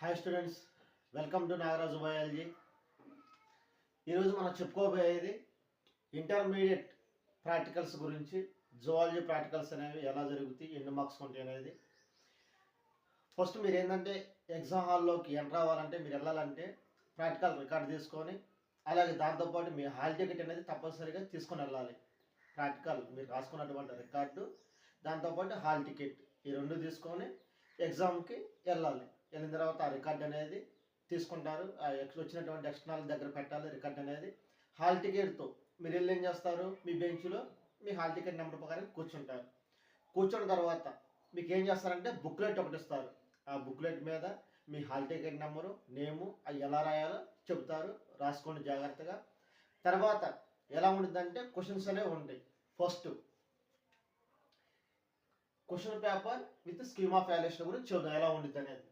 Hi students, welcome to Nagaraju biology. ఈరోజు మనం చెప్పుకోబోయేది intermediate practicals గురించి. జువాలజీ ప్రాక్టికల్స్ అనేవి ఎలా జరుగుతాయి, ఎన్ని మార్క్స్ ఉంటాయి అనేది. ఫస్ట్ మీరు ఏంటంటే ఎగ్జామ్ హాల్లోకి ఎంటర్ అవ్వాలంటే, మీరు వెళ్ళాలంటే ప్రాక్టికల్ రికార్డ్ తీసుకొని, అలాగే దాంతోపాటు మీ హాల్ టికెట్ అనేది తప్పనిసరిగా తీసుకొని వెళ్ళాలి. ప్రాక్టికల్ మీరు రాసుకున్నటువంటి రికార్డు, దాంతోపాటు హాల్ టికెట్, ఈ రెండు తీసుకొని ఎగ్జామ్కి వెళ్ళాలి. వెళ్ళిన తర్వాత ఆ రికార్డ్ అనేది తీసుకుంటారు. వచ్చినటువంటి ఎక్స్టర్నల్ దగ్గర పెట్టాలి రికార్డ్ అనేది. హాల్ టికెట్తో మీరు వెళ్ళి ఏం చేస్తారు, మీ బెంచ్లో మీ హాల్ టికెట్ నెంబర్ ప్రకారం కూర్చుంటారు. కూర్చున్న తర్వాత మీకు ఏం చేస్తారంటే బుక్లెట్ ఒకటి ఇస్తారు. ఆ బుక్లెట్ మీద మీ హాల్ టికెట్ నెంబరు, నేము, అవి ఎలా రాయాలో చెబుతారు. రాసుకోండి జాగ్రత్తగా. తర్వాత ఎలా ఉంటుందంటే క్వశ్చన్స్ అనేవి ఉంటాయి. First question paper with scheme of valuation గురించి చూద్దాం ఎలా ఉంటుంది అనేది.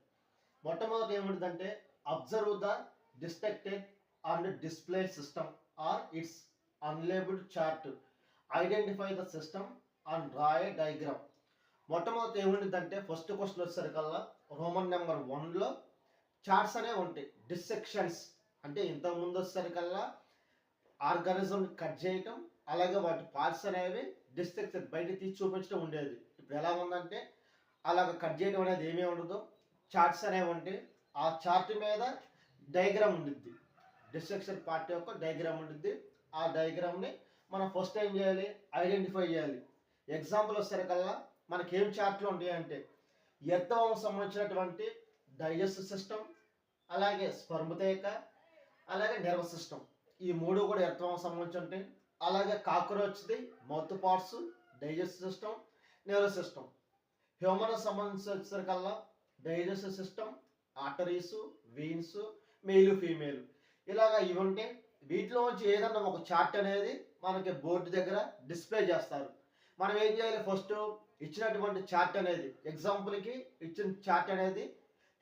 మొట్టమొదటి ఏముంటుందంటే observe the dissected and display system or its unlabelled chart, identify the system and draw a diagram. మొట్టమొదటి ఏముంటుందంటే ఫస్ట్ క్వశ్చన్ వచ్చేసరికల్లా రోమన్ నెంబర్ 1లో చార్ట్స్ అనేవి ఉంటాయి. డిస్సెక్షన్స్ అంటే ఇంతకుముందు వచ్చేసరికల్లా ఆర్గానిజం కట్ చేయటం, అలాగే వాటి పార్ట్స్ అనేవి డిస్సెక్షన్ బయట తీసి చూపించడం ఉండేది. ఇప్పుడు ఎలా ఉందంటే అలాగ కట్ చేయడం అనేది ఏమీ ఉండదు, చార్ట్స్ అనేవి ఉంటాయి. ఆ చార్ట్ మీద డయాగ్రామ్ ఉంటుంది, డిస్ట్రక్షన్ పార్ట్ యొక్క డయాగ్రామ్ ఉంటుంది. ఆ డయాగ్రామ్ని మనం ఫస్ట్ ఏం చేయాలి, ఐడెంటిఫై చేయాలి. ఎగ్జాంపుల్ వచ్చేసరికల్లా మనకి ఏం చార్ట్లు ఉంటాయి అంటే ఎర్తవం సంబంధించినటువంటి డైజెస్టివ్ సిస్టమ్, అలాగే స్పర్మతేక, అలాగే నర్వస్ సిస్టమ్, ఈ మూడు కూడా ఎర్తవం సంబంధించి ఉంటాయి. అలాగే కాక్రోచ్ది mouth parts, digestive system, nervous system. Human సంబంధించి వచ్చేసరికల్లా digestive system, arteries, veins, male female, ఇలాగా ఇవి ఉంటాయి. వీటిలోంచి ఏదన్నా ఒక చార్ట్ అనేది మనకి బోర్డు దగ్గర డిస్ప్లే చేస్తారు. మనం ఏం చేయాలి, ఫస్ట్ ఇచ్చినటువంటి చార్ట్ అనేది, ఎగ్జాంపుల్కి ఇచ్చిన చార్ట్ అనేది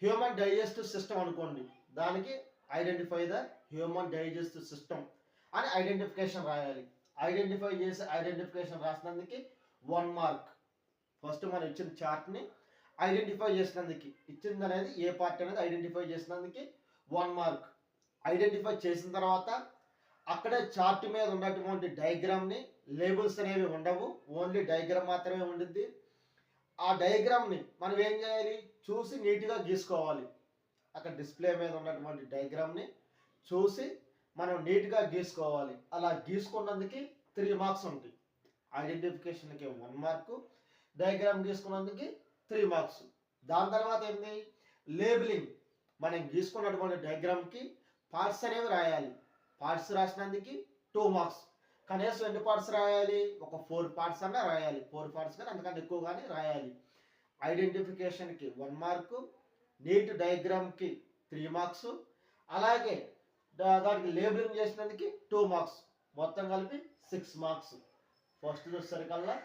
హ్యూమన్ డైజెస్టివ్ సిస్టమ్ అనుకోండి, దానికి identify the human digestive system అని ఐడెంటిఫికేషన్ రాయాలి. ఐడెంటిఫై చేసి ఐడెంటిఫికేషన్ రాసినందుకు 1 మార్క్. ఫస్ట్ మనం ఇచ్చిన చార్ట్ని ఐడెంటిఫై చేసినందుకు, ఇచ్చింది అనేది ఏ పార్ట్ అనేది ఐడెంటిఫై చేసినందుకు 1 మార్క్. ఐడెంటిఫై చేసిన తర్వాత అక్కడే చార్ట్ మీద ఉన్నటువంటి డయాగ్రామ్ని, లేబుల్స్ అనేవి ఉండవు, ఓన్లీ డయాగ్రామ్ మాత్రమే ఉంటుంది. ఆ డయాగ్రామ్ని మనం ఏం చేయాలి, చూసి నీట్గా గీసుకోవాలి. అక్కడ డిస్ప్లే మీద ఉన్నటువంటి డయాగ్రామ్ని చూసి మనం నీట్గా గీసుకోవాలి. అలా గీసుకున్నందుకు 3 మార్క్స్ ఉంటాయి. ఐడెంటిఫికేషన్కి 1 మార్కు, డయాగ్రామ్ గీసుకున్నందుకు 3 మార్క్స్. దాని తర్వాత ఏంటి, లేబులింగ్. మనం గీసుకున్నటువంటి డయాగ్రామ్కి పార్ట్స్ అనేవి రాయాలి. పార్ట్స్ రాసినందుకు 2 మార్క్స్. కనీసం ఎన్ని పార్ట్స్ రాయాలి, ఒక 4 పార్ట్స్ అన్నా రాయాలి. 4 పార్ట్స్ కానీ అంతకంటే ఎక్కువ కానీ రాయాలి. ఐడెంటిఫికేషన్కి 1 మార్కు, నీట్ డయాగ్రామ్కి 3 మార్క్స్, అలాగే దానికి లేబులింగ్ చేసినందుకు 2 మార్క్స్, మొత్తం కలిపి 6 మార్క్స్. ఫస్ట్ వచ్చేసరికల్లా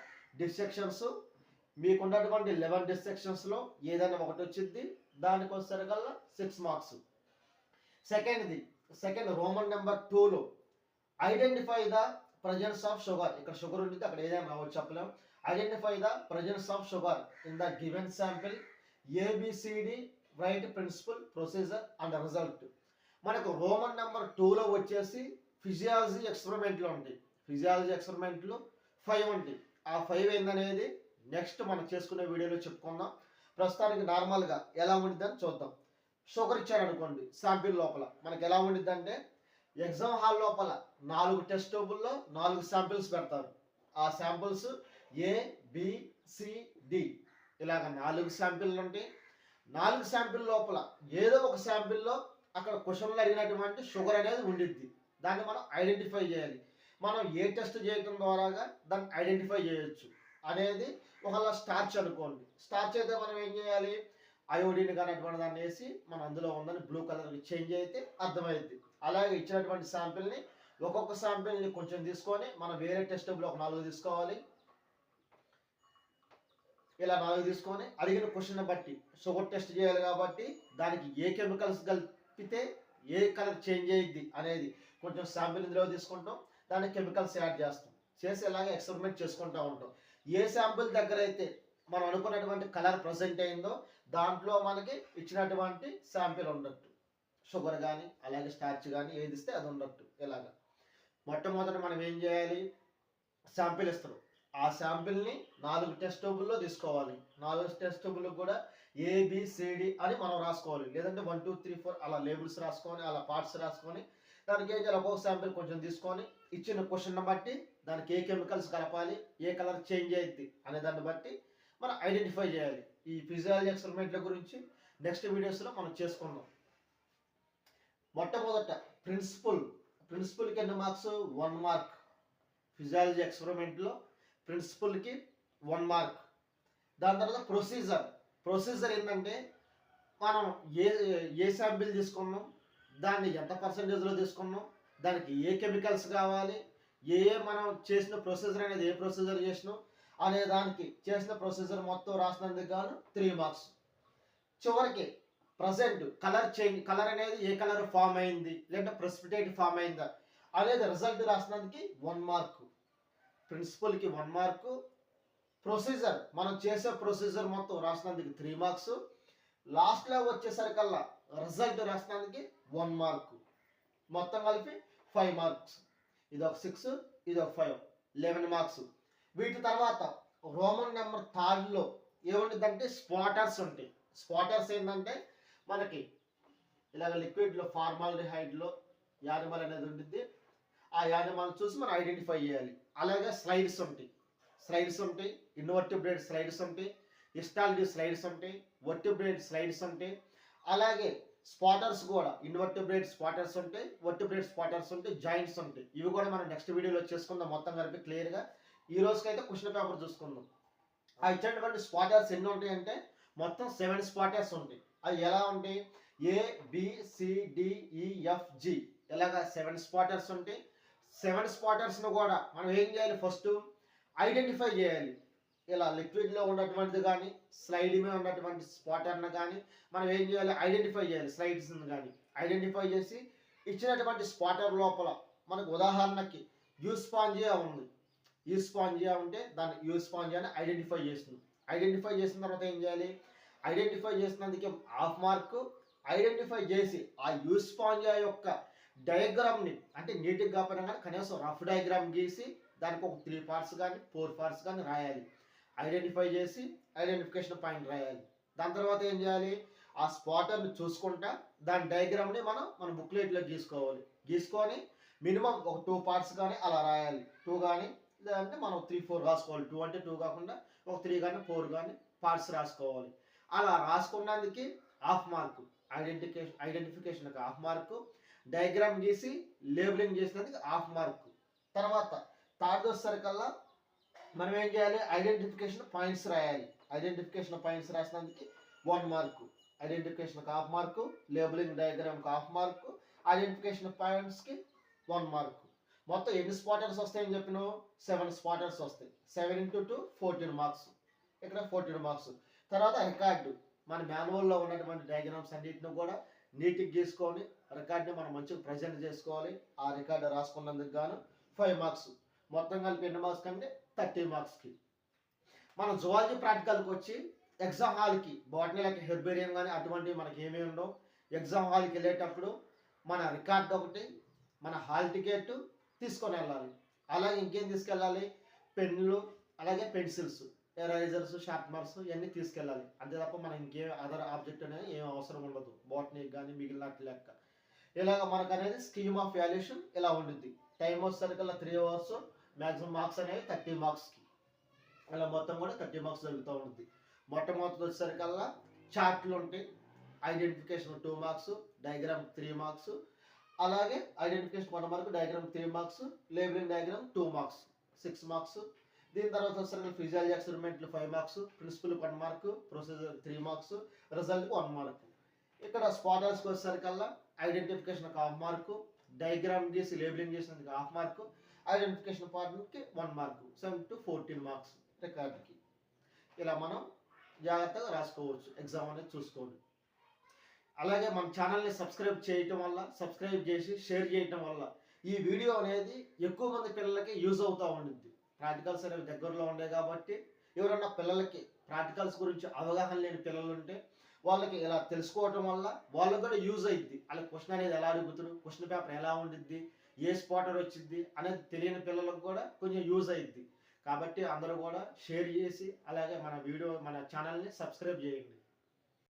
డిస్సెక్షన్స్, మీకు ఉన్నటువంటి 11 డిస్సెక్షన్స్లో ఏదైనా ఒకటి వచ్చింది, దానికి వచ్చేసరికల్లా 6 మార్క్స్. సెకండ్ రోమన్ నెంబర్ 2లో identify the presence of sugar. ఇక్కడ షుగర్ ఉంటుంది, అక్కడ ఏదైనా రావచ్చు చెప్పలేం. Identify the presence of sugar in the given sample, ABCD, right principle, procedure and result. మనకు రోమన్ నెంబర్ 2లో వచ్చేసి ఫిజియాలజీ ఎక్స్పెరిమెంట్లు ఉంటాయి. ఫిజియాలజీ ఎక్స్పెరిమెంట్లు 5 ఉంటాయి. ఆ 5 ఏందనేది నెక్స్ట్ మనం చేసుకునే వీడియోలో చెప్పుకుందాం. ప్రస్తుతానికి నార్మల్గా ఎలా ఉంటుందని చూద్దాం. షుగర్ ఇచ్చారనుకోండి శాంపిల్ లోపల, మనకి ఎలా ఉంటుంది అంటే ఎగ్జామ్ హాల్ లోపల 4 టెస్ట్ ట్యూబుల్లో 4 శాంపిల్స్ పెడతారు. ఆ శాంపిల్స్ ABCD ఇలాగ 4 శాంపిల్లు ఉంటాయి. 4 శాంపిల్ లోపల ఏదో ఒక శాంపిల్లో అక్కడ క్వశ్చన్లు అడిగినటువంటి షుగర్ అనేది ఉండిద్ది. దాన్ని మనం ఐడెంటిఫై చేయాలి. మనం ఏ టెస్ట్ చేయడం ద్వారాగా దాన్ని ఐడెంటిఫై చేయొచ్చు అనేది. ఒకవేళ స్టార్చ్ అనుకోండి, స్టార్చ్ అయితే మనం ఏం చేయాలి, అయోడిన్ కానీ అటువంటి దాన్ని వేసి మనం అందులో ఉందని బ్లూ కలర్ చేంజ్ అయితే అర్థమైంది. అలాగే ఇచ్చినటువంటి శాంపిల్ని, ఒక్కొక్క శాంపిల్ని కొంచెం తీసుకొని మనం వేరే టెస్ట్ ఒక 4 తీసుకోవాలి. ఇలా 4 తీసుకొని అడిగిన క్వశ్చన్ బట్టి షుగర్ టెస్ట్ చేయాలి కాబట్టి దానికి ఏ కెమికల్స్ కలిపితే ఏ కలర్ చేంజ్ అయ్యిద్ది అనేది కొంచెం శాంపిల్ ఇందులో తీసుకుంటాం, దానికి కెమికల్స్ యాడ్ చేస్తాం, చేసి ఇలాగే ఎక్స్పెరిమెంట్ చేసుకుంటూ ఉంటాం. ఏ శాంపిల్ దగ్గర అయితే మనం అనుకున్నటువంటి కలర్ ప్రజెంట్ అయిందో దాంట్లో మనకి ఇచ్చినటువంటి శాంపిల్ ఉన్నట్టు, షుగర్ కానీ అలాగే స్టార్చ్ కానీ ఏది ఇస్తే అది ఉన్నట్టు. ఇలాగా మొట్టమొదట మనం ఏం చేయాలి, శాంపిల్ ఇస్తారు. ఆ శాంపిల్ని 4 టెస్ట్ ట్యూబుల్లో తీసుకోవాలి. 4 టెస్ట్ ట్యూబులకు కూడా ఏబిసిడి అని మనం రాసుకోవాలి. లేదంటే 1 2 3 4 అలా లేబుల్స్ రాసుకొని అలా పార్ట్స్ రాసుకొని దానికి ఏం చేయాలి, ఒక్కొక్క శాంపిల్ కొంచెం తీసుకొని ఇచ్చిన క్వశ్చన్ బట్టి దానికి ఏ కెమికల్స్ కలపాలి, ఏ కలర్ చేంజ్ అయ్యిద్ది అనే దాన్ని బట్టి మనం ఐడెంటిఫై చేయాలి. ఈ ఫిజియాలజీ ఎక్స్పెరిమెంట్ల గురించి నెక్స్ట్ వీడియోస్లో మనం చేసుకుందాం. మొట్టమొదట ప్రిన్సిపల్కి ఎన్ని మార్క్స్, 1 మార్క్. ఫిజియాలజీ ఎక్స్పెరిమెంట్లో ప్రిన్సిపల్కి 1 మార్క్. దాని తర్వాత ప్రొసీజర్ ఏంటంటే మనం ఏ శాంపిల్ తీసుకున్నాం, దాన్ని ఎంత పర్సంటేజ్లో తీసుకున్నాం, దానికి ఏ కెమికల్స్ కావాలి, మనం చేసిన ప్రొసీజర్ అనేది ఏ ప్రొసీజర్ చేసినాం అనే దానికి చేసిన ప్రొసీజర్ మొత్తం రాసినందుకు గాను 3 మార్క్స్. చివరికి ప్రజెంట్ కలర్ అనేది ఏ కలర్ ఫామ్ అయింది లేదంటే ప్రెసిపిటేట్ ఫామ్ అయిందా అనేది రిజల్ట్ రాసినందుకు 1 మార్క్. ప్రిన్సిపల్కి 1 మార్కు, ప్రొసీజర్ మనం చేసే ప్రొసీజర్ మొత్తం రాసినందుకు 3 మార్క్స్, లాస్ట్లో వచ్చేసరికల్లా రిజల్ట్ రాసినందుకు 1 మార్కు. మొత్తం కలిపి 5 మార్క్స్. ఇది ఒక 6, ఇది ఒక 5, 11 మార్క్స్. వీటి తర్వాత రోమన్ నెంబర్ 3లో ఏముంటుందంటే స్పాటర్స్ ఉంటాయి. స్పాటర్స్ ఏంటంటే మనకి ఇలాగ లిక్విడ్లో ఫార్మాల్డిహైడ్లో యానిమల్ అనేది ఉంటుంది. ఆ యానిమల్ చూసి మనం ఐడెంటిఫై చేయాలి. అలాగే స్లైడ్స్ ఉంటాయి, ఇన్వర్టిబ్రేట్ స్లైడ్స్ ఉంటాయి, హిస్టాలజీ స్లైడ్స్ ఉంటాయి, వర్టిబ్రేట్ స్లైడ్స్ ఉంటాయి. అలాగే స్పాటర్స్ కూడా ఇన్వర్టిబ్రేట్ స్పాటర్స్ ఉంటాయి, వర్టిబ్రేట్ స్పాటర్స్ ఉంటాయి, జాయింట్స్ ఉంటాయి. ఇవి కూడా మనం నెక్స్ట్ వీడియోలో చేసుకుందాం మొత్తం కలిపి క్లియర్గా. ఈ రోజుకైతే క్వశ్చన్ పేపర్ చూసుకుందాం. ఆ ఇచ్చినటువంటి స్పాటర్స్ ఎన్ని ఉంటాయి అంటే మొత్తం 7 స్పాటర్స్ ఉంటాయి. అవి ఎలా ఉంటాయి, ABCDEFG ఇలాగా 7 స్పాటర్స్ ఉంటాయి. 7 స్పాటర్స్ను కూడా మనం ఏం చేయాలి, ఫస్ట్ ఐడెంటిఫై చేయాలి. ఇలా లిక్విడ్లో ఉన్నటువంటిది కానీ స్లైడ్ మీద ఉన్నటువంటి స్పాటర్ను కానీ మనం ఏం చేయాలి, ఐడెంటిఫై చేయాలి. స్లైడ్స్ని కానీ ఐడెంటిఫై చేసి ఇచ్చినటువంటి స్పాటర్ లోపల మనకు ఉదాహరణకి యూస్పాంజియా ఉంది. యూస్పాంజియా ఉంటే దాన్ని యూస్పాంజియాని ఐడెంటిఫై చేస్తుంది. ఐడెంటిఫై చేసిన తర్వాత ఏం చేయాలి, ఐడెంటిఫై చేసినందుకే 1/2 మార్కు. ఐడెంటిఫై చేసి ఆ యూస్పాంజియా యొక్క డయాగ్రామ్ని అంటే నీట్గా కాకపోయినా కానీ కనీసం రఫ్ డయాగ్రామ్ గీసి దానికి ఒక 3 పార్ట్స్ కానీ 4 పార్ట్స్ కానీ రాయాలి. ఐడెంటిఫై చేసి ఐడెంటిఫికేషన్ పాయింట్ రాయాలి. దాని తర్వాత ఏం చేయాలి, ఆ స్పాటర్ని చూసుకుంటా దాని డయాగ్రామ్ని మన బుక్లెట్లో గీసుకోవాలి. గీసుకొని మినిమం ఒక 2 పార్ట్స్ కానీ అలా రాయాలి. 2 కానీ లేదంటే మనం 3 4 రాసుకోవాలి. 2 అంటే 2 కాకుండా ఒక 3 కానీ 4 కానీ పార్ట్స్ రాసుకోవాలి. అలా రాసుకున్నందుకు 1/2 మార్కు. ఐడెంటిఫికేషన్కి 1/2 మార్కు. డయాగ్రామ్ గీసి లేబులింగ్ చేసినందుకు 1/2 మార్కు. తర్వాత థర్డ్ వచ్చేసరికల్లా మనం ఏం చేయాలి, ఐడెంటిఫికేషన్ పాయింట్స్ రాయాలి. ఐడెంటిఫికేషన్ పాయింట్స్ రాసినందుకు 1 మార్కు. ఐడెంటిఫికేషన్కి 1/2 మార్కు, లేబులింగ్ డయాగ్రామ్కి 1/2 మార్కు, ఐడెంటిఫికేషన్ పాయింట్స్కి 1 మార్కు. మొత్తం ఎన్ని స్పాటర్స్ వస్తాయని చెప్పినావు, 7 స్పాటర్స్ వస్తాయి. 7 × 2 14 మార్క్స్. ఇక్కడ 14 మార్క్స్. తర్వాత రికార్డు మన మాన్యువల్లో ఉన్నటువంటి డయాగ్రామ్స్ అన్నింటిని కూడా నీట్గా గీసుకొని రికార్డుని మనం మంచిగా ప్రజెంట్ చేసుకోవాలి. ఆ రికార్డు రాసుకున్నందుకు గాను 5 మార్క్స్. మొత్తం కలిపి ఎన్ని మార్క్స్ కంటే 30 మార్క్స్కి. మనం జువాలజీ ప్రాక్టికల్కి వచ్చి ఎగ్జామ్ హాల్కి బాటనీలకి హెర్బేరియం కానీ అటువంటివి మనకి ఏమీ ఉండవు. ఎగ్జామ్ హాల్కి వెళ్ళేటప్పుడు మన రికార్డు ఒకటి, మన హాల్ టికెట్ తీసుకొని వెళ్ళాలి. అలాగే ఇంకేం తీసుకెళ్ళాలి, పెన్నులు, అలాగే పెన్సిల్స్, ఎరైజర్స్, షార్ప్నర్స్ ఇవన్నీ తీసుకెళ్ళాలి. అంతే తప్ప మనం ఇంకేం అదర్ ఆబ్జెక్ట్ అనేది ఏం అవసరం ఉండదు బాటనీకి కానీ మిగిలిన లెక్క. ఇలాగ మనకు అనేది స్కీమ్ ఆఫ్ వాల్యుయేషన్ ఇలా ఉంటుంది. టైం వచ్చేసరికల్లా 3 అవర్స్. మ్యాక్సిమం మార్క్స్ అనేవి 30 మార్క్స్కి. అలా మొత్తం కూడా 30 మార్క్స్ జరుగుతూ ఉంటుంది. మొట్టమొదటి వచ్చేసరికల్లా చార్ట్లు ఉంటాయి. ఐడెంటిఫికేషన్ 2 మార్క్స్, డయాగ్రామ్ 3 మార్క్స్, అలాగే identification 1 mark, diagram 3 marks, labelling diagram 2 marks, 6 marks. దీని తర్వాత వచ్చేసరికి ఫిజియాలజీ ఎక్స్పెరిమెంట్లు 5 marks, principal 1 mark, procedure 3 marks, రిజల్ట్కి 1 మార్కు. ఇక్కడ స్పాటర్స్కి వచ్చేసరికల్లా ఐడెంటిఫికేషన్ 1/2 మార్కు, డయాగ్రామ్ గీసి లేబులింగ్ చేసినందుకు 1/2 మార్కు, ఐడెంటిఫికేషన్ పార్ట్కి 1 మార్కు. 7 to 14 marks రికార్డుకి. ఇలా మనం జాగ్రత్తగా రాసుకోవచ్చు. ఎగ్జామ్ అనేది చూసుకోండి. అలాగే మన ఛానల్ని సబ్స్క్రైబ్ చేసి షేర్ చేయటం వల్ల ఈ వీడియో అనేది ఎక్కువ మంది పిల్లలకి యూజ్ అవుతూ ఉంటుంది. ప్రాక్టికల్స్ అనేవి దగ్గరలో ఉండే కాబట్టి ఎవరన్నా పిల్లలకి ప్రాక్టికల్స్ గురించి అవగాహన లేని పిల్లలు ఉంటే వాళ్ళకి ఇలా తెలుసుకోవటం వల్ల వాళ్ళకి కూడా యూజ్ అయ్యిద్ది. వాళ్ళకి క్వశ్చన్ అనేది ఎలా అడుగుతారు, క్వశ్చన్ పేపర్ ఎలా ఉండిద్ది, ఏ స్పాటర్ వచ్చిద్ది అనేది తెలియని పిల్లలకు కూడా కొంచెం యూజ్ అయ్యిద్ది. కాబట్టి అందరూ కూడా షేర్ చేసి అలాగే మన ఛానల్ని సబ్స్క్రైబ్ చేయండి.